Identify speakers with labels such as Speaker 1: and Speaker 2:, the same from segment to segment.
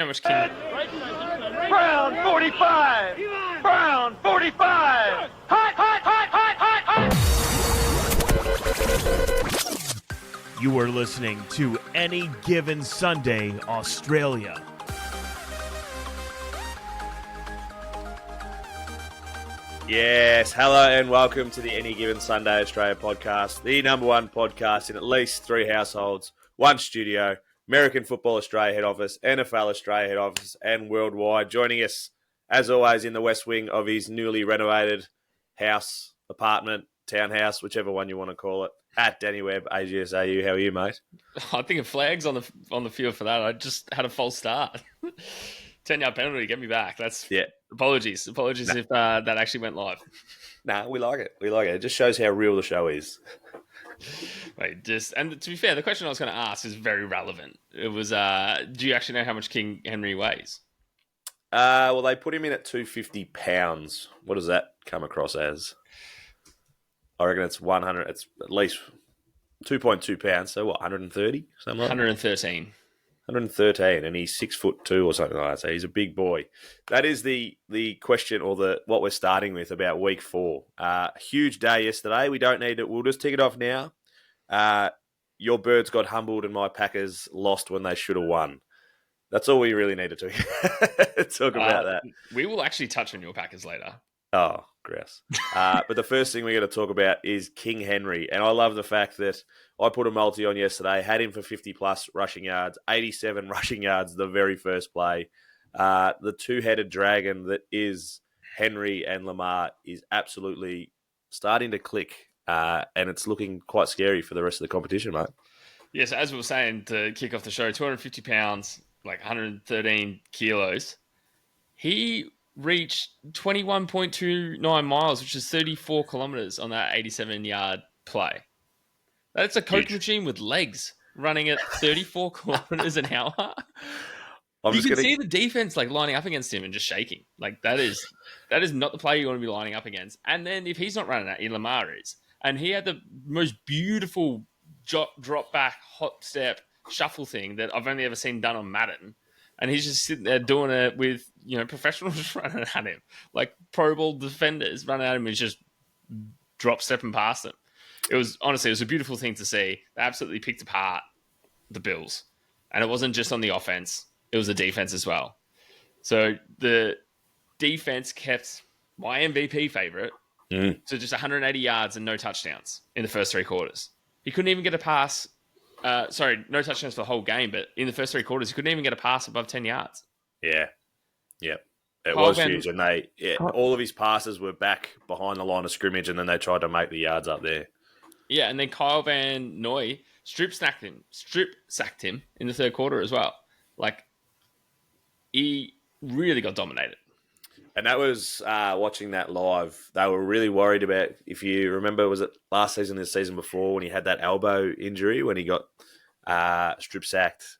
Speaker 1: How much King?
Speaker 2: Brown 45! Brown 45! Hot, hot, hot, hot, hot, hot!
Speaker 3: You are listening to Any Given Sunday, Australia.
Speaker 4: Yes, hello and welcome to the Any Given Sunday Australia podcast, the number one podcast in at least three households, one studio, American Football Australia head office, NFL Australia head office, and worldwide. Joining us, as always, in the west wing of his newly renovated house, apartment, townhouse, whichever one you want to call it, at Danny Webb, AGSAU. How are you, mate?
Speaker 1: I think a flag's on the field for that. I just had a false start. 10-yard penalty, get me back. Apologies if that actually went live.
Speaker 4: Nah, we like it. It just shows how real the show is.
Speaker 1: And to be fair, the question I was going to ask is very relevant. It was, do you actually know how much King Henry weighs?
Speaker 4: Well, they put him in at 250 pounds. What does that come across as? I reckon it's 100. It's at least 2.2 pounds. So what? 130? Something like that?
Speaker 1: 113.
Speaker 4: 113, and he's 6'2" or something like that. So he's a big boy. That is the question, or what we're starting with about week 4. Huge day yesterday. We don't need it. We'll just tick it off now. Your Birds got humbled, and my Packers lost when they should have won. That's all we really need to talk about that.
Speaker 1: We will actually touch on your Packers later.
Speaker 4: Oh, gross. But the first thing we're going to talk about is King Henry. And I love the fact that I put a multi on yesterday, had him for 50-plus rushing yards, 87 rushing yards the very first play. The two-headed dragon that is Henry and Lamar is absolutely starting to click. And it's looking quite scary for the rest of the competition, mate.
Speaker 1: Yes, as we were saying to kick off the show, 250 pounds, like 113 kilos. He reached 21.29 miles, which is 34 kilometers on that 87-yard play. That's a Coke machine with legs running at 34 kilometers an hour. You can see the defense like lining up against him and just shaking. Like that is not the player you want to be lining up against. And then if he's not running at you, Lamar is. And he had the most beautiful drop back, hop step, shuffle thing that I've only ever seen done on Madden. And he's just sitting there doing it with, professionals running at him. Like Pro Bowl defenders running at him and just drop stepping past him. It was a beautiful thing to see. They absolutely picked apart the Bills. And it wasn't just on the offense. It was the defense as well. So the defense kept my MVP favorite to just 180 yards and no touchdowns in the first 3 quarters. He couldn't even get a pass. No touchdowns for the whole game, but in the first 3 quarters, he couldn't even get a pass above 10 yards.
Speaker 4: Yeah. Yep. It was huge. And all of his passes were back behind the line of scrimmage, and then they tried to make the yards up there.
Speaker 1: Yeah, and then Kyle Van Noy strip sacked him in the third quarter as well. Like, he really got dominated.
Speaker 4: And that was, watching that live, they were really worried about, if you remember, was it last season, the season before, when he had that elbow injury, when he got strip sacked?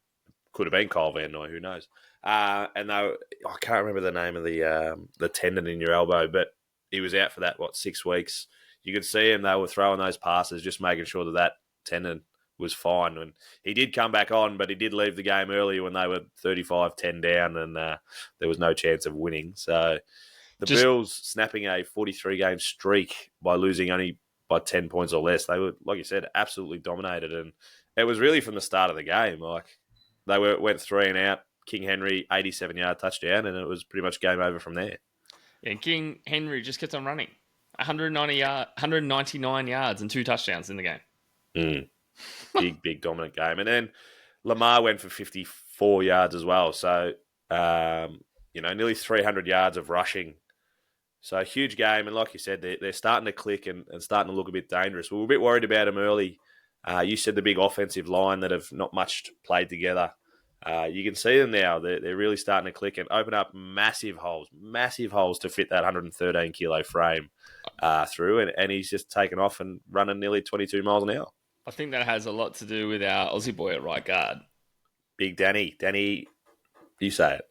Speaker 4: Could have been Kyle Van Noy, who knows? And I can't remember the name of the tendon in your elbow, but he was out for that, 6 weeks. You could see him, they were throwing those passes, just making sure that tendon was fine. And he did come back on, but he did leave the game early when they were 35-10 down, and there was no chance of winning. So the Bills snapping a 43-game streak by losing only by 10 points or less. They were, like you said, absolutely dominated. And it was really from the start of the game. Like they went 3 and out. King Henry, 87-yard touchdown, and it was pretty much game over from there.
Speaker 1: Yeah, and King Henry just kept on running. 199 yards and 2 touchdowns in the game.
Speaker 4: Big dominant game. And then Lamar went for 54 yards as well. So, nearly 300 yards of rushing. So, a huge game. And like you said, they're starting to click and starting to look a bit dangerous. We were a bit worried about them early. You said the big offensive line that have not much played together. You can see them now. They're really starting to click and open up massive holes to fit that 113-kilo frame through. And he's just taken off and running nearly 22 miles an hour.
Speaker 1: I think that has a lot to do with our Aussie boy at right guard.
Speaker 4: Big Danny. Danny, you say it.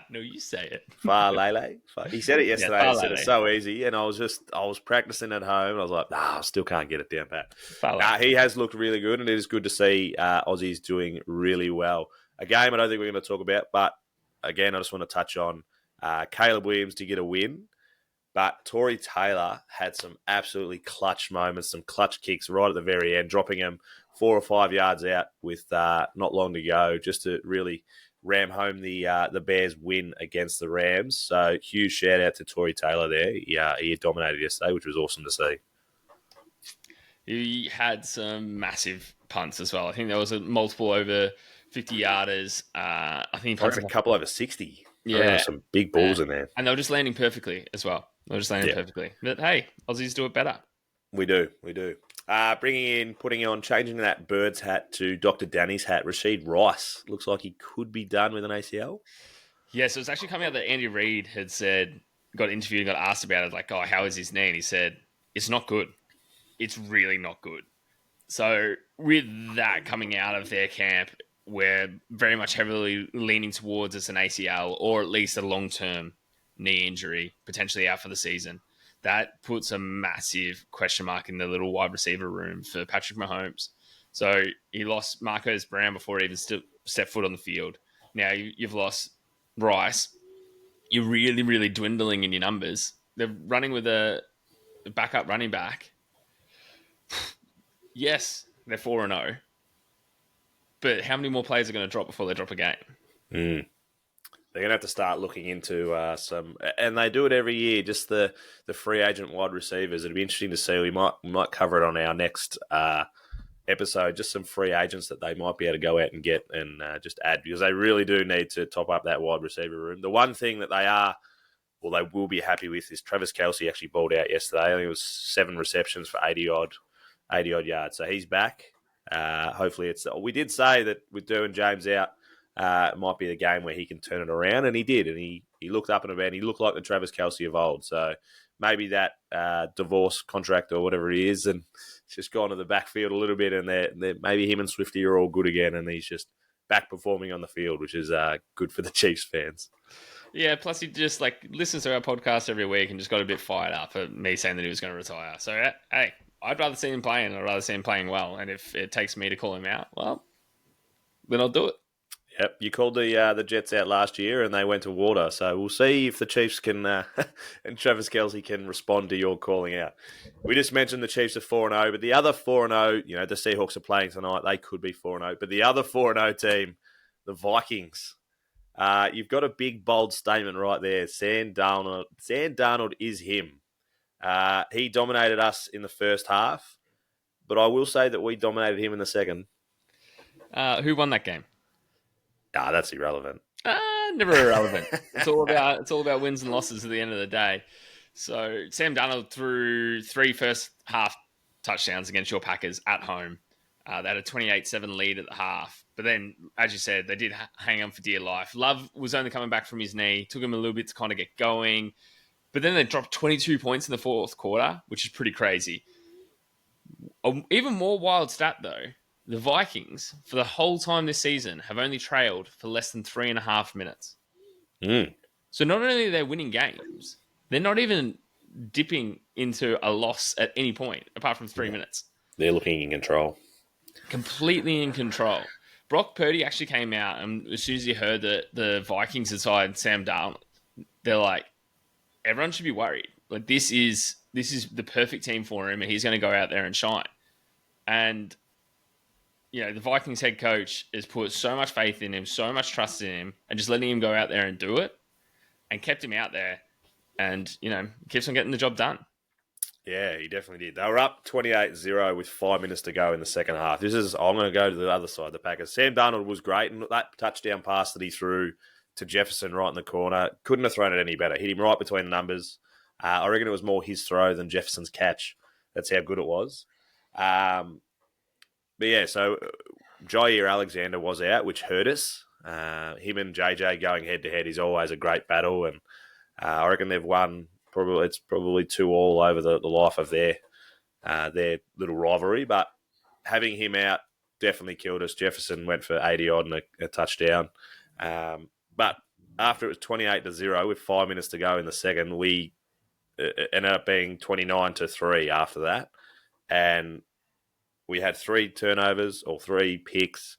Speaker 1: No, you say it.
Speaker 4: Lele. He said it yesterday.
Speaker 1: Yeah,
Speaker 4: he said it's so easy. And I was practicing at home. And I was like, I still can't get it down pat. He has looked really good. And it is good to see Aussies doing really well. a game I don't think we're going to talk about, but again, I just want to touch on Caleb Williams to get a win. But Tory Taylor had some absolutely clutch moments, some clutch kicks right at the very end, dropping him 4 or 5 yards out with not long to go, just to really ram home the Bears' win against the Rams. So huge shout out to Tory Taylor there. He dominated yesterday, which was awesome to see.
Speaker 1: He had some massive punts as well. I think there was a multiple over 50-yarders. I think he
Speaker 4: a couple over 60.
Speaker 1: Yeah.
Speaker 4: Some big balls in there.
Speaker 1: And they were just landing perfectly as well. They were just landing perfectly. But hey, Aussies do it better.
Speaker 4: We do. Changing that Bird's hat to Dr. Danny's hat, Rashid Rice. Looks like he could be done with an ACL.
Speaker 1: Yeah, so it's actually coming out that Andy Reid had said, got interviewed and got asked about it, like, oh, how is his knee? And he said, it's not good. It's really not good. So with that coming out of their camp, we're very much heavily leaning towards it's an ACL or at least a long-term knee injury, potentially out for the season. That puts a massive question mark in the little wide receiver room for Patrick Mahomes. So he lost Marcos Brown before he even stepped foot on the field. Now you've lost Rice. You're really, really dwindling in your numbers. They're running with a backup running back. Yes, they're 4-0. But how many more players are going to drop before they drop a game?
Speaker 4: They're going to have to start looking into some, and they do it every year, just the free agent wide receivers. It'd be interesting to see. We might cover it on our next episode, just some free agents that they might be able to go out and get and just add, because they really do need to top up that wide receiver room. The one thing that they will be happy with is Travis Kelce actually balled out yesterday. I think it was 7 receptions for 80-odd yards. So he's back. Hopefully we did say that with Derwin James out, it might be the game where he can turn it around, and he did, and he looked up and about, and he looked like the Travis Kelce of old. So maybe that divorce contract or whatever it is, and it's just gone to the backfield a little bit, and maybe him and Swifty are all good again, and he's just back performing on the field, which is good for the Chiefs fans.
Speaker 1: Yeah, plus he just listens to our podcast every week and just got a bit fired up at me saying that he was going to retire. So, hey, I'd rather see him playing. I'd rather see him playing well. And if it takes me to call him out, well, then I'll do it.
Speaker 4: Yep, you called the Jets out last year and they went to water. So we'll see if the Chiefs can and Travis Kelce can respond to your calling out. We just mentioned the Chiefs are 4-0, but the other 4-0, the Seahawks are playing tonight. They could be 4-0. But the other 4-0 team, the Vikings, you've got a big, bold statement right there. Sam Darnold is him. He dominated us in the first half, but I will say that we dominated him in the second.
Speaker 1: Who won that game?
Speaker 4: That's irrelevant.
Speaker 1: Never irrelevant. It's all about wins and losses at the end of the day. So Sam Darnold threw 3 first half touchdowns against your Packers at home. They had a 28-7 lead at the half. But then, as you said, they did hang on for dear life. Love was only coming back from his knee. Took him a little bit to kind of get going. But then they dropped 22 points in the fourth quarter, which is pretty crazy. Even more wild stat, though. The Vikings, for the whole time this season, have only trailed for less than 3.5 minutes. So not only are they winning games, they're not even dipping into a loss at any point, apart from 3 minutes.
Speaker 4: They're looking in control.
Speaker 1: Completely in control. Brock Purdy actually came out, and as soon as he heard that the Vikings had signed Sam Darnold, they're like, everyone should be worried. This is the perfect team for him, and he's going to go out there and shine. And the Vikings head coach has put so much faith in him, so much trust in him, and just letting him go out there and do it, and kept him out there, and keeps on getting the job done.
Speaker 4: Yeah, he definitely did. They were up 28-0 with 5 minutes to go in the second half. I'm going to go to the other side, the Packers. Sam Darnold was great, and that touchdown pass that he threw to Jefferson right in the corner, couldn't have thrown it any better. Hit him right between the numbers. I reckon it was more his throw than Jefferson's catch. That's how good it was. But yeah, so Jair Alexander was out, which hurt us. Him and JJ going head-to-head is always a great battle, and I reckon they've won. It's probably 2-2 over the life of their little rivalry. But having him out definitely killed us. Jefferson went for 80-odd and a touchdown. But after it was 28-0 with 5 minutes to go in the second, we ended up being 29-3 after that. And we had 3 turnovers or 3 picks.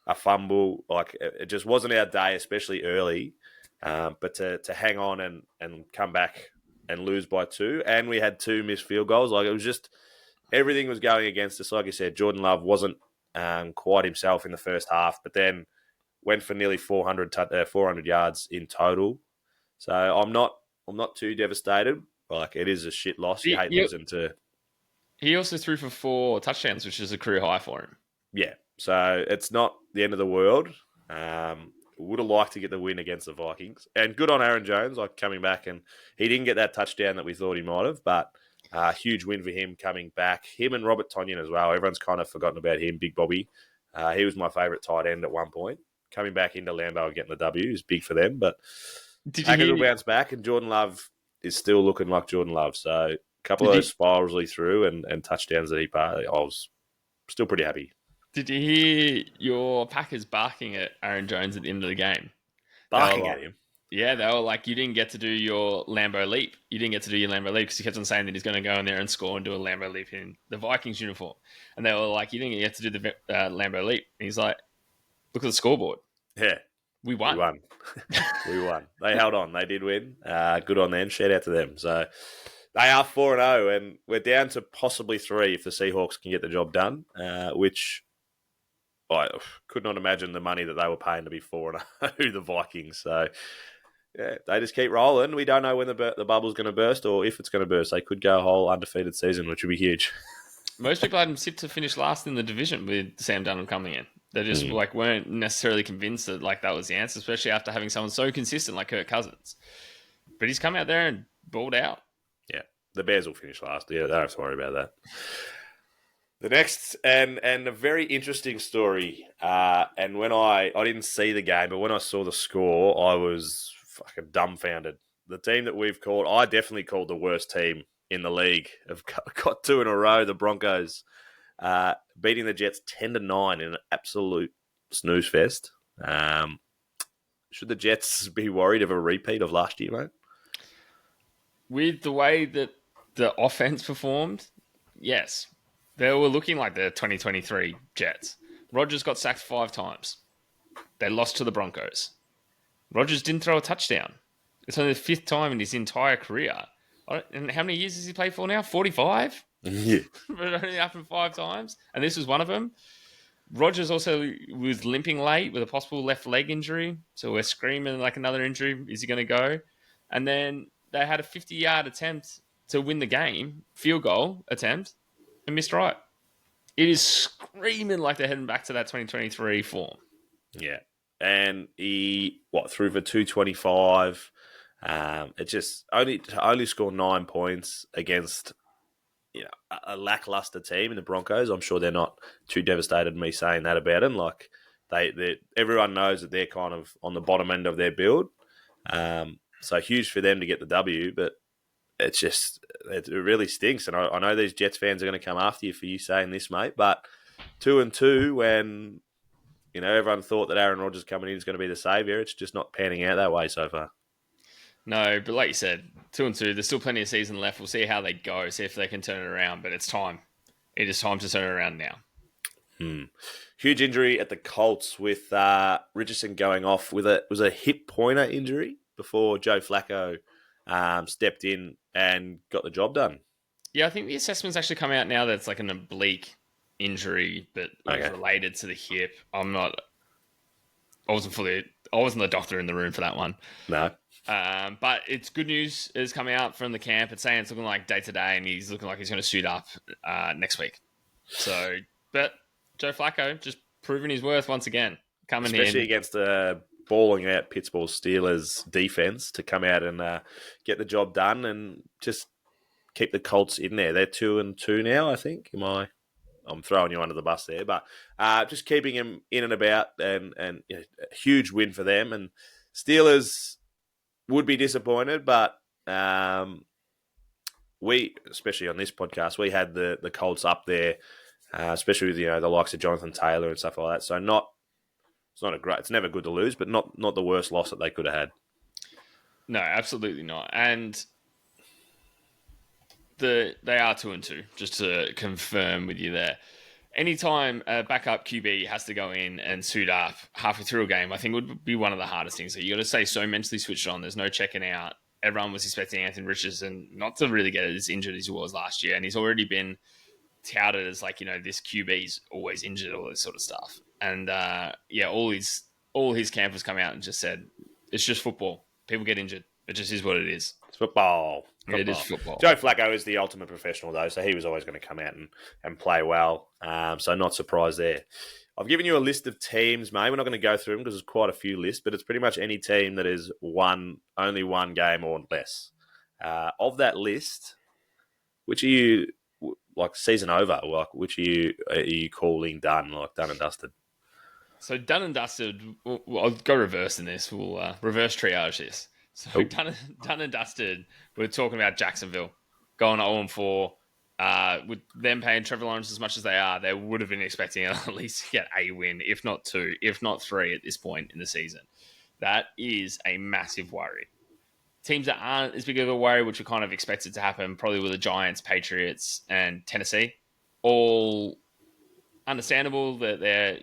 Speaker 4: a fumble. Like it just wasn't our day, especially early. But to hang on and come back and lose by 2, and we had 2 missed field goals. Like it was just everything was going against us. Like you said, Jordan Love wasn't quite himself in the first half, but then went for nearly 400 yards in total. So I'm not too devastated. Like it is a shit loss. You hate losing to.
Speaker 1: He also threw for 4 touchdowns, which is a career high for him.
Speaker 4: Yeah, so it's not the end of the world. Would have liked to get the win against the Vikings, and good on Aaron Jones, like coming back, and he didn't get that touchdown that we thought he might have, but huge win for him coming back. Him and Robert Tonyan as well. Everyone's kind of forgotten about him, Big Bobby. He was my favourite tight end at one point. Coming back into Lambeau and getting the W is big for them, but Packers will bounce back, and Jordan Love is still looking like Jordan Love. So a couple of those spirals he threw and touchdowns that he passed, I was still pretty happy.
Speaker 1: Did you hear your Packers barking at Aaron Jones at the end of the game?
Speaker 4: Barking at him?
Speaker 1: Yeah, they were like, you didn't get to do your Lambeau leap. You didn't get to do your Lambeau leap because he kept on saying that he's going to go in there and score and do a Lambeau leap in the Vikings uniform. And they were like, you didn't get to do the Lambeau leap. And he's like, look at the scoreboard.
Speaker 4: Yeah.
Speaker 1: We won.
Speaker 4: We won. They held on. They did win. Good on them. Shout out to them. So they are 4-0, and we're down to possibly 3 if the Seahawks can get the job done, which I could not imagine the money that they were paying to be 4-0, the Vikings. So, yeah, they just keep rolling. We don't know when the bubble's going to burst or if it's going to burst. They could go a whole undefeated season, which would be huge.
Speaker 1: Most people had them sit to finish last in the division with Sam Darnold coming in. They just weren't necessarily convinced that that was the answer, especially after having someone so consistent like Kirk Cousins. But he's come out there and balled out.
Speaker 4: Yeah, the Bears will finish last. Yeah, don't have to worry about that. The next and a very interesting story. And when I didn't see the game, but when I saw the score, I was fucking dumbfounded. The team that we've called, I definitely called the worst team in the league. Have got 2 in a row. The Broncos beating the Jets 10-9 in an absolute snooze fest. Should the Jets be worried of a repeat of last year, mate?
Speaker 1: With the way that the offense performed, yes. They were looking like the 2023 Jets. Rodgers got sacked 5 times. They lost to the Broncos. Rodgers didn't throw a touchdown. It's only the 5th time in his entire career. And how many years has he played for now? 45?
Speaker 4: Yeah.
Speaker 1: But it only happened 5 times. And this was one of them. Rodgers also was limping late with a possible left leg injury. So we're screaming like another injury. Is he going to go? And then they had a 50-yard attempt to win the game, field goal attempt, and missed right. It is screaming like they're heading back to that 2023 form.
Speaker 4: Yeah. And he, threw for 225. It just only scored 9 points against a lackluster team in the Broncos. I'm sure they're not too devastated me saying that about them. Like everyone knows that they're kind of on the bottom end of their build. So huge for them to get the W, but it really stinks. And I know these Jets fans are going to come after you for you saying this, mate, but 2-2 when, everyone thought that Aaron Rodgers coming in is going to be the saviour. It's just not panning out that way so far.
Speaker 1: No, but like you said, 2-2, there's still plenty of season left. We'll see how they go, see if they can turn it around, but it's time. It is time to turn it around now.
Speaker 4: Huge injury at the Colts with Richardson going off with it was a hip pointer injury before Joe Flacco stepped in and got the job done.
Speaker 1: Yeah, I think the assessment's actually come out now that it's like an oblique injury, but related to the hip. I wasn't the doctor in the room for that one.
Speaker 4: No.
Speaker 1: But it's good news has come out from the camp. It's saying it's looking like day to day, and he's looking like he's going to suit up next week. So, but Joe Flacco just proving his worth once again,
Speaker 4: especially against a balling out Pittsburgh Steelers defense to come out and get the job done and just keep the Colts in there. They're 2-2 now, I think. I'm throwing you under the bus there, but just keeping him in and about and a huge win for them. And Steelers would be disappointed, but we, especially on this podcast, we had the Colts up there, especially with the likes of Jonathan Taylor and stuff like that. So it's never good to lose, but not the worst loss that they could have had.
Speaker 1: No, absolutely not. And they are 2-2, just to confirm with you there. anytime a backup QB has to go in and suit up halfway through a game, I think would be one of the hardest things. So you got to stay so mentally switched on. There's no checking out. Everyone was expecting Anthony Richardson not to really get as injured as he was last year, and he's already been touted as like, this QB's always injured, all this sort of stuff. And all his campers come out and just said it's just football. People get injured. It just is what it is.
Speaker 4: It's football.
Speaker 1: It is football.
Speaker 4: Joe Flacco is the ultimate professional, though, so he was always going to come out and play well. So not surprised there. I've given you a list of teams, mate. We're not going to go through them because there's quite a few lists, but it's pretty much any team that is only one game or less. Of that list, which are you, like, season over? Like, which are you calling done, like done and dusted?
Speaker 1: So done and dusted. I'll go reverse in this. We'll reverse triage this. So done and dusted. We're talking about Jacksonville going 0-4. With them paying Trevor Lawrence as much as they are, they would have been expecting at least to get a win, if not two, if not three at this point in the season. That is a massive worry. Teams that aren't as big of a worry, which we kind of expected to happen, probably with the Giants, Patriots, and Tennessee, all understandable that they're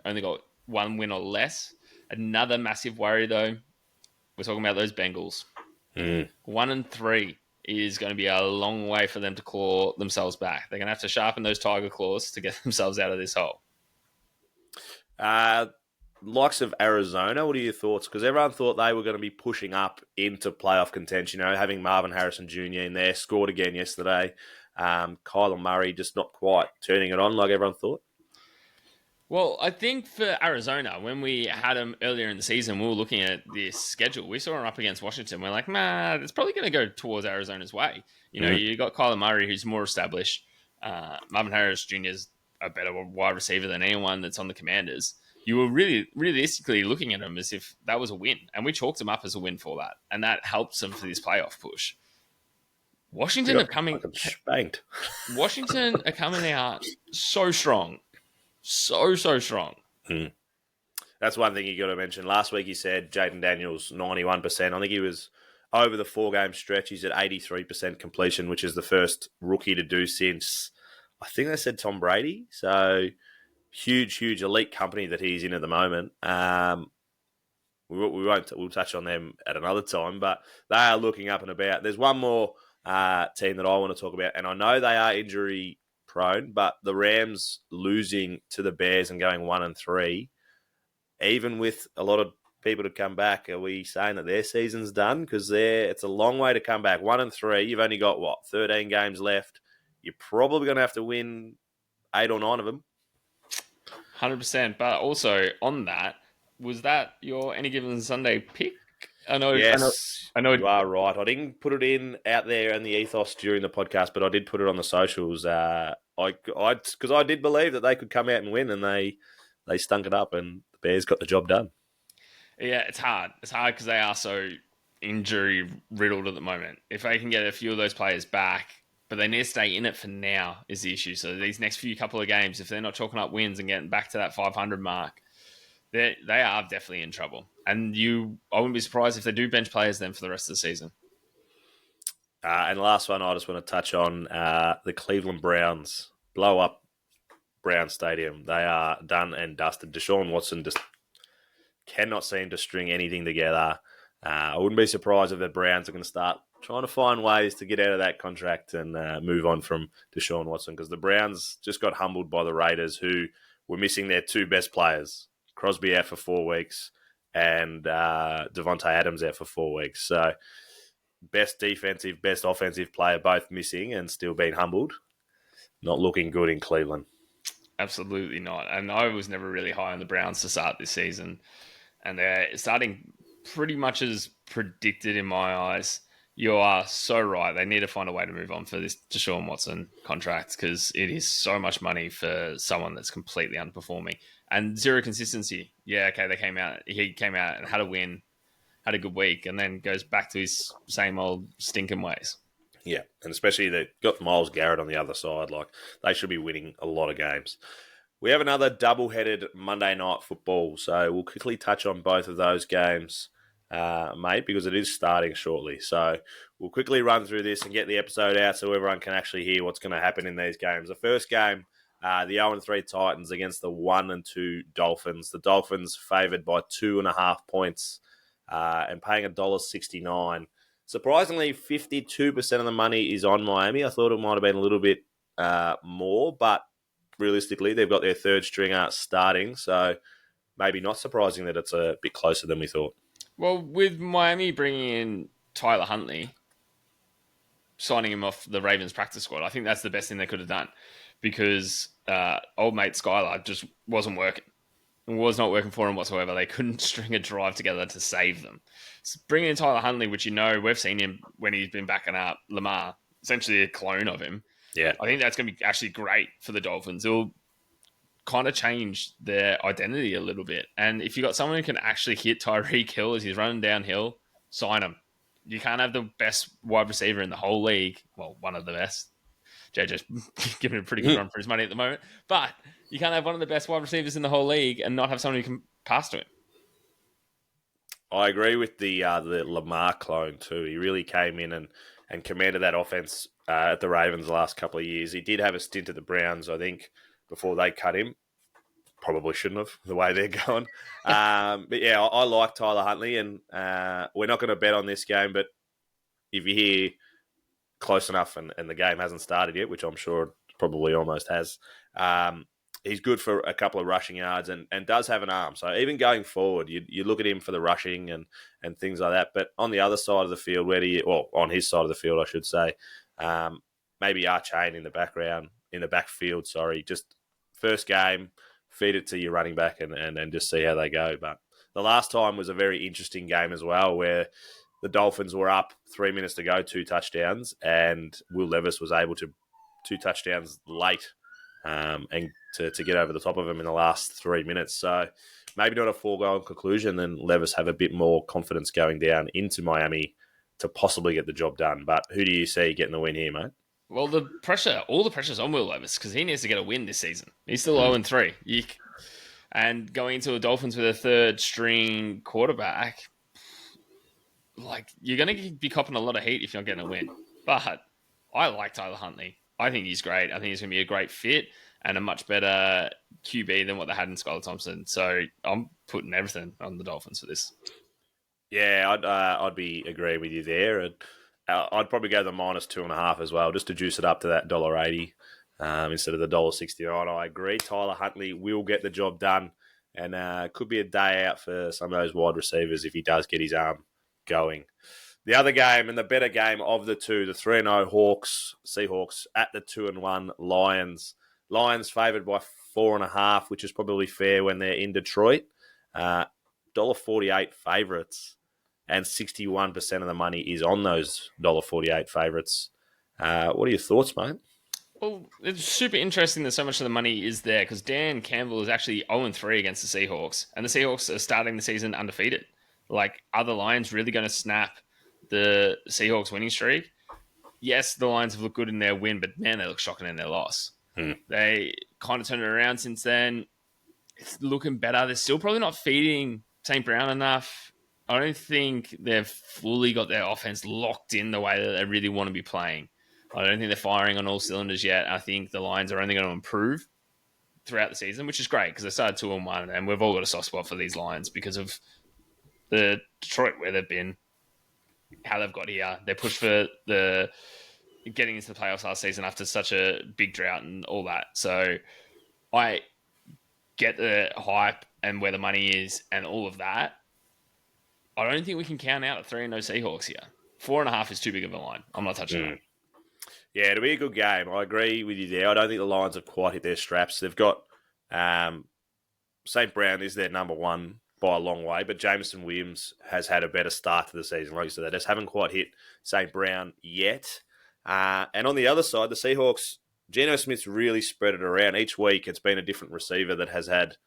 Speaker 1: only got one win or less. Another massive worry, though, we're talking about those Bengals. 1-3 is going to be a long way for them to claw themselves back. They're going to have to sharpen those tiger claws to get themselves out of this hole.
Speaker 4: Likes of Arizona, what are your thoughts? Because everyone thought they were going to be pushing up into playoff contention, having Marvin Harrison Jr. in there, scored again yesterday. Kyler Murray just not quite turning it on like everyone thought.
Speaker 1: Well, I think for Arizona, when we had them earlier in the season, we were looking at this schedule. We saw them up against Washington. We're like, it's probably going to go towards Arizona's way. You got Kyler Murray, who's more established. Marvin Harris Jr. is a better wide receiver than anyone that's on the Commanders. You were really realistically looking at them as if that was a win. And we chalked them up as a win for that. And that helps them for this playoff push. Washington are coming out so strong. So strong.
Speaker 4: That's one thing you got to mention. Last week he said Jaden Daniels 91%. I think he was over the 4-game stretch. He's at 83% completion, which is the first rookie to do since, I think they said Tom Brady. So huge elite company that he's in at the moment. We'll touch on them at another time, but they are looking up and about. There's one more team that I want to talk about, and I know they are injury prone, but the Rams losing to the Bears and going 1-3, even with a lot of people to come back, are we saying that their season's done? Because it's a long way to come back. 1-3, you've only got 13 games left. You're probably going to have to win 8 or 9 of them.
Speaker 1: 100%. But also on that, was that your any given Sunday pick? I know.
Speaker 4: You are right. I didn't put it in out there in the ethos during the podcast, but I did put it on the socials. Because I did believe that they could come out and win, and they stunk it up, and the Bears got the job done.
Speaker 1: Yeah, it's hard. It's hard because they are so injury riddled at the moment. If they can get a few of those players back, but they need to stay in it for now is the issue. So these next few couple of games, if they're not chalking up wins and getting back to that 500 mark, they are definitely in trouble. And I wouldn't be surprised if they do bench players then for the rest of the season.
Speaker 4: And last one I just want to touch on, the Cleveland Browns blow up Brown Stadium. They are done and dusted. Deshaun Watson just cannot seem to string anything together. I wouldn't be surprised if the Browns are going to start trying to find ways to get out of that contract and move on from Deshaun Watson, because the Browns just got humbled by the Raiders, who were missing their 2 best players. Crosby out for 4 weeks and Devontae Adams out for 4 weeks. So best defensive, best offensive player both missing and still being humbled. Not looking good in Cleveland.
Speaker 1: Absolutely not. And I was never really high on the Browns to start this season. And they're starting pretty much as predicted in my eyes. You are so right. They need to find a way to move on for this Deshaun Watson contract, because it is so much money for someone that's completely underperforming and zero consistency. Yeah, okay, he came out and had a win, had a good week, and then goes back to his same old stinking ways.
Speaker 4: Yeah, and especially they got Myles Garrett on the other side. Like, they should be winning a lot of games. We have another double-headed Monday Night Football, so we'll quickly touch on both of those games, mate, because it is starting shortly. So we'll quickly run through this and get the episode out so everyone can actually hear what's going to happen in these games. The first game, The 0-3 Titans against the 1-2 Dolphins. The Dolphins favoured by 2.5 points and paying $1.69. Surprisingly, 52% of the money is on Miami. I thought it might have been a little bit more, but realistically, they've got their third stringer starting, so maybe not surprising that it's a bit closer than we thought.
Speaker 1: Well, with Miami bringing in Tyler Huntley, signing him off the Ravens practice squad, I think that's the best thing they could have done, because old mate Skylar just wasn't working. It was not working for him whatsoever. They couldn't string a drive together to save them. So bringing in Tyler Huntley, which we've seen him when he's been backing up Lamar, essentially a clone of him.
Speaker 4: Yeah,
Speaker 1: I think that's going to be actually great for the Dolphins. It'll kind of change their identity a little bit. And if you got someone who can actually hit Tyreek Hill as he's running downhill, sign him. You can't have the best wide receiver in the whole league. Well, one of the best. JJ's giving a pretty good run for his money at the moment. But you can't have one of the best wide receivers in the whole league and not have someone who can pass to him.
Speaker 4: I agree with the Lamar clone too. He really came in and commanded that offense at the Ravens the last couple of years. He did have a stint at the Browns, I think, before they cut him. Probably shouldn't have, the way they're going. But yeah, I like Tyler Huntley, and we're not going to bet on this game, but if you hear close enough and the game hasn't started yet, which I'm sure it probably almost has, he's good for a couple of rushing yards and does have an arm. So even going forward, you look at him for the rushing and things like that. But on the other side of the field, on his side of the field, I should say, maybe Archain in the backfield, just first game, feed it to your running back and just see how they go. But the last time was a very interesting game as well, where the Dolphins were up 3 minutes to go, 2 touchdowns, and Will Levis was able to 2 touchdowns late and to get over the top of him in the last 3 minutes. So maybe not a foregone conclusion, and Levis have a bit more confidence going down into Miami to possibly get the job done. But who do you see getting the win here, mate?
Speaker 1: Well, all the pressure's on Will Levis because he needs to get a win this season. He's still 0-3. And going into the Dolphins with a third string quarterback, you're going to be copping a lot of heat if you're not getting a win. But I like Tyler Huntley. I think he's great. I think he's going to be a great fit and a much better QB than what they had in Skylar Thompson. So I'm putting everything on the Dolphins for this.
Speaker 4: Yeah, I'd be agreeing with you there. And I'd probably go the -2.5 as well, just to juice it up to that $1.80 instead of the $1.69. I agree. Tyler Huntley will get the job done, and could be a day out for some of those wide receivers if he does get his arm going. The other game and the better game of the two, the 3-0 Seahawks at the 2-1 Lions. Lions favoured by 4.5, which is probably fair when they're in Detroit. $1.48 favourites, and 61% of the money is on those $1.48 favourites. What are your thoughts, mate?
Speaker 1: Well, it's super interesting that so much of the money is there because Dan Campbell is actually 0-3 against the Seahawks, and the Seahawks are starting the season undefeated. Are the Lions really going to snap the Seahawks winning streak? Yes, the Lions have looked good in their win, but man, they look shocking in their loss. They kind of turned it around since then. It's looking better. They're still probably not feeding St. Brown enough. I don't think they've fully got their offense locked in the way that they really want to be playing. I don't think they're firing on all cylinders yet. I think the Lions are only going to improve throughout the season, which is great because they started 2-1, and we've all got a soft spot for these Lions because of the Detroit where they've been, how they've got here. They pushed for the getting into the playoffs last season after such a big drought and all that. So I get the hype and where the money is and all of that. I don't think we can count out a 3-0 Seahawks here. 4.5 is too big of a line. I'm not touching it.
Speaker 4: Yeah, it'll be a good game. I agree with you there. I don't think the Lions have quite hit their straps. They've got St. Brown is their number one by a long way, but Jameson Williams has had a better start to the season. Like you said, they just haven't quite hit St. Brown yet. And on the other side, the Seahawks, Geno Smith's really spread it around. Each week it's been a different receiver that has had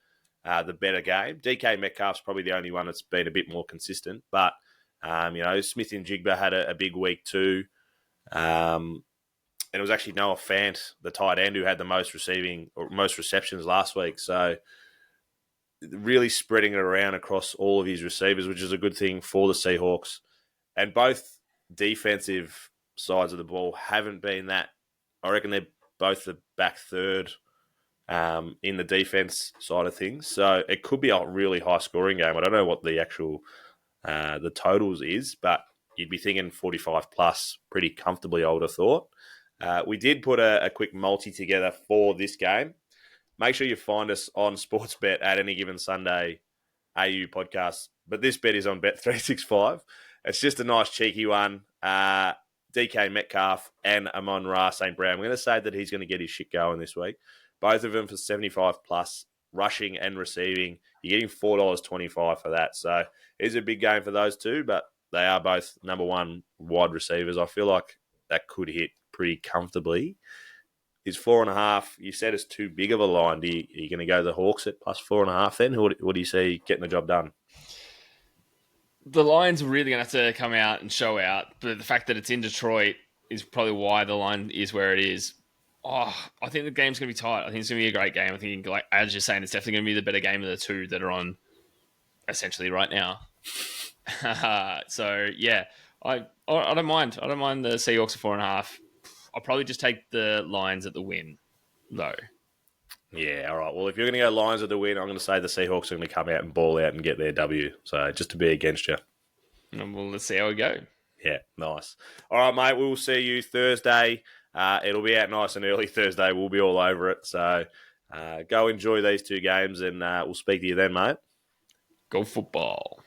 Speaker 4: the better game. DK Metcalf's probably the only one that's been a bit more consistent, but Smith and Jigba had a big week too. And it was actually Noah Fant, the tight end, who had the most receptions last week. So really spreading it around across all of his receivers, which is a good thing for the Seahawks. And both defensive sides of the ball haven't been that. I reckon they're both the back third in the defense side of things. So it could be a really high scoring game. I don't know what the actual the totals is, but you'd be thinking 45 plus pretty comfortably, I would have thought. We did put a quick multi together for this game. Make sure you find us on Sportsbet at any given Sunday AU podcast. But this bet is on Bet365. It's just a nice cheeky one. DK Metcalf and Amon-Ra St. Brown. I'm going to say that he's going to get his shit going this week. Both of them for 75 plus, rushing and receiving. You're getting $4.25 for that. So it's a big game for those two, but they are both number one wide receivers. I feel like that could hit pretty comfortably. Is 4.5. You said it's too big of a line. Are you going to go the Hawks at plus 4.5 then? What do you see getting the job done?
Speaker 1: The Lions are really going to have to come out and show out, but the fact that it's in Detroit is probably why the line is where it is. I think the game's going to be tight. I think it's going to be a great game. I think, like as you're saying, it's definitely going to be the better game of the two that are on essentially right now. So yeah, I don't mind. I don't mind the Seahawks at 4.5. I'll probably just take the Lions at the win, though.
Speaker 4: Yeah, all right. Well, if you're going to go Lions at the win, I'm going to say the Seahawks are going to come out and ball out and get their W. So just to be against you.
Speaker 1: Well, let's see how we go.
Speaker 4: Yeah, nice. All right, mate. We'll see you Thursday. It'll be out nice and early Thursday. We'll be all over it. So go enjoy these two games, and we'll speak to you then, mate.
Speaker 1: Go football.